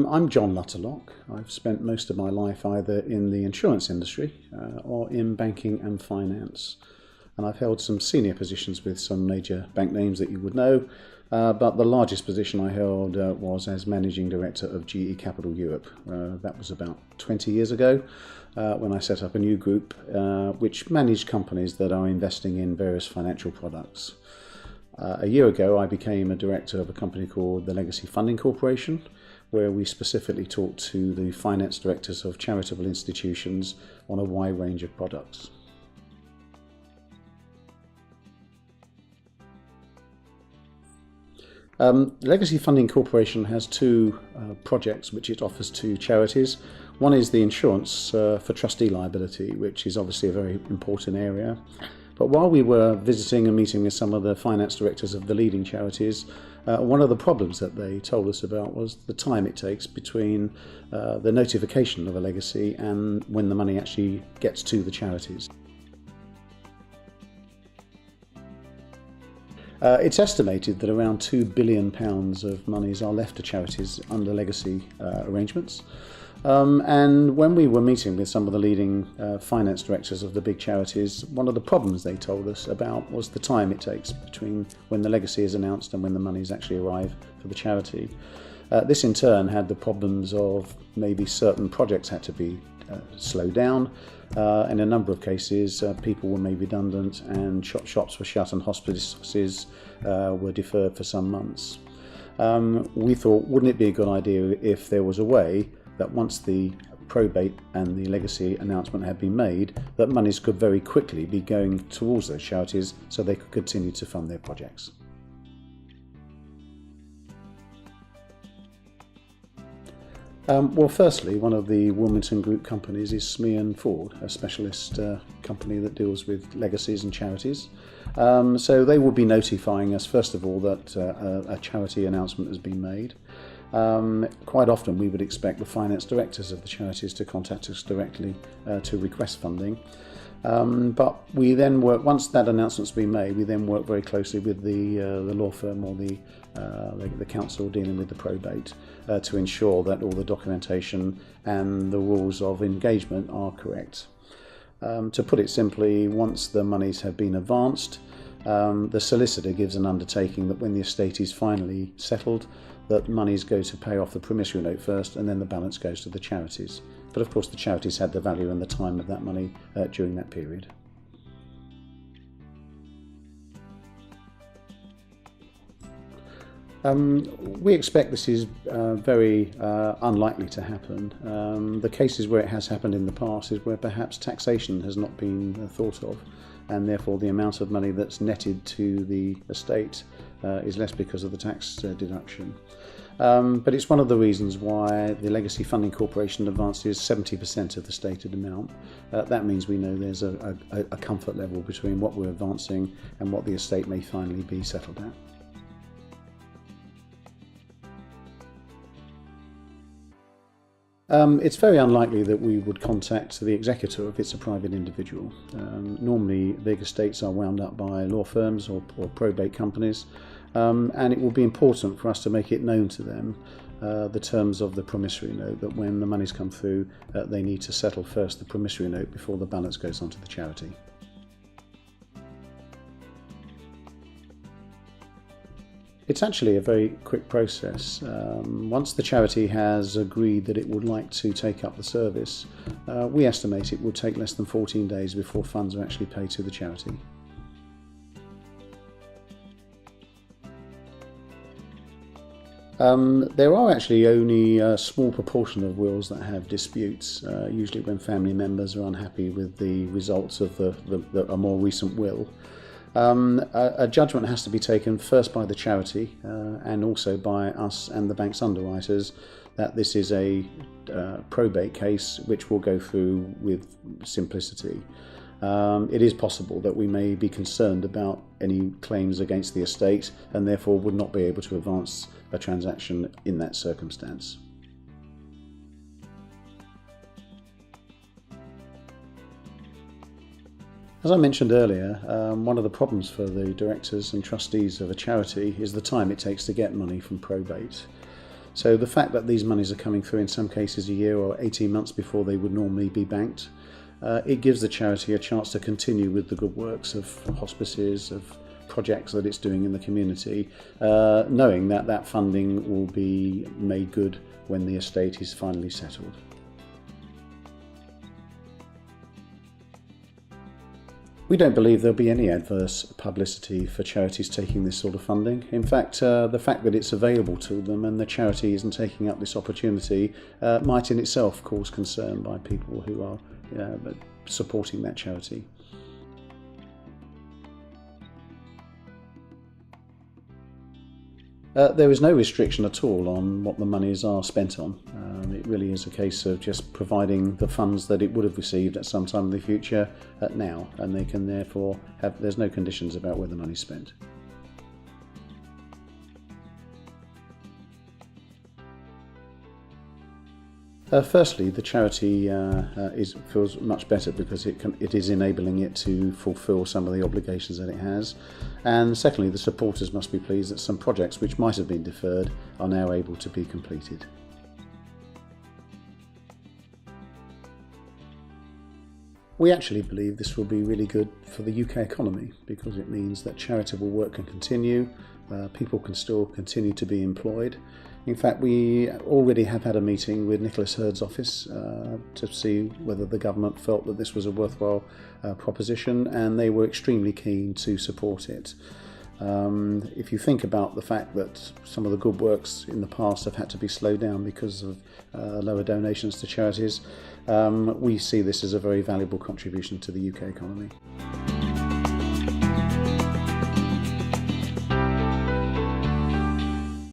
I'm John Lutterlock. I've spent most of my life either in the insurance industry or in banking and finance. And I've held some senior positions with some major bank names that you would know. But the largest position I held was as Managing Director of GE Capital Europe. That was about 20 years ago when I set up a new group which managed companies that are investing in various financial products. A year ago, I became a director of a company called the Legacy Funding Corporation, where we specifically talked to the finance directors of charitable institutions on a wide range of products. Legacy Funding Corporation has two projects which it offers to charities. One is the insurance for trustee liability, which is obviously a very important area. But while we were visiting and meeting with some of the finance directors of the leading charities, one of the problems that they told us about was the time it takes between the notification of a legacy and when the money actually gets to the charities. It's estimated that around £2 billion of monies are left to charities under legacy arrangements. And when we were meeting with some of the leading finance directors of the big charities, one of the problems they told us about was the time it takes between when the legacy is announced and when the monies actually arrive for the charity. This in turn had the problems of maybe certain projects had to be slowed down. In a number of cases, people were made redundant and shops were shut and hospices were deferred for some months. We thought, wouldn't it be a good idea if there was a way that once the probate and the legacy announcement had been made, that monies could very quickly be going towards those charities so they could continue to fund their projects. Well, firstly, one of the Wilmington Group companies is Smee & Ford, a specialist company that deals with legacies and charities. So they will be notifying us, first of all, that a charity announcement has been made. Quite often we would expect the finance directors of the charities to contact us directly to request funding. But we then work, once that announcement's been made, we then work very closely with the law firm or the council dealing with the probate to ensure that all the documentation and the rules of engagement are correct. To put it simply, once the monies have been advanced, the solicitor gives an undertaking that when the estate is finally settled, that monies go to pay off the promissory note first and then the balance goes to the charities. But of course the charities had the value and the time of that money during that period. We expect this is very unlikely to happen. The cases where it has happened in the past is where perhaps taxation has not been thought of, and therefore the amount of money that's netted to the estate is less because of the tax deduction. But it's one of the reasons why the Legacy Funding Corporation advances 70% of the stated amount. That means we know there's a comfort level between what we're advancing and what the estate may finally be settled at. It's very unlikely that we would contact the executor if it's a private individual. Normally big estates are wound up by law firms or probate companies, and it will be important for us to make it known to them the terms of the promissory note, that when the money's come through they need to settle first the promissory note before the balance goes on to the charity. It's actually a very quick process. Once the charity has agreed that it would like to take up the service, we estimate it will take less than 14 days before funds are actually paid to the charity. There are actually only a small proportion of wills that have disputes, usually when family members are unhappy with the results of a more recent will. A judgment has to be taken first by the charity and also by us and the bank's underwriters that this is a probate case which will go through with simplicity. It is possible that we may be concerned about any claims against the estate and therefore would not be able to advance a transaction in that circumstance. As I mentioned earlier, one of the problems for the directors and trustees of a charity is the time it takes to get money from probate. So the fact that these monies are coming through in some cases a year or 18 months before they would normally be banked, it gives the charity a chance to continue with the good works of hospices, of projects that it's doing in the community, knowing that that funding will be made good when the estate is finally settled. We don't believe there'll be any adverse publicity for charities taking this sort of funding. In fact, the fact that it's available to them and the charity isn't taking up this opportunity might in itself cause concern by people who are supporting that charity. There is no restriction at all on what the monies are spent on. It really is a case of just providing the funds that it would have received at some time in the future now, and they can therefore there's no conditions about where the money's spent. Firstly, the charity feels much better because it is enabling it to fulfil some of the obligations that it has. And secondly, the supporters must be pleased that some projects which might have been deferred are now able to be completed. We actually believe this will be really good for the UK economy because it means that charitable work can continue, people can still continue to be employed. In fact, we already have had a meeting with Nicholas Hurd's office to see whether the government felt that this was a worthwhile proposition, and they were extremely keen to support it. If you think about the fact that some of the good works in the past have had to be slowed down because of lower donations to charities, we see this as a very valuable contribution to the UK economy.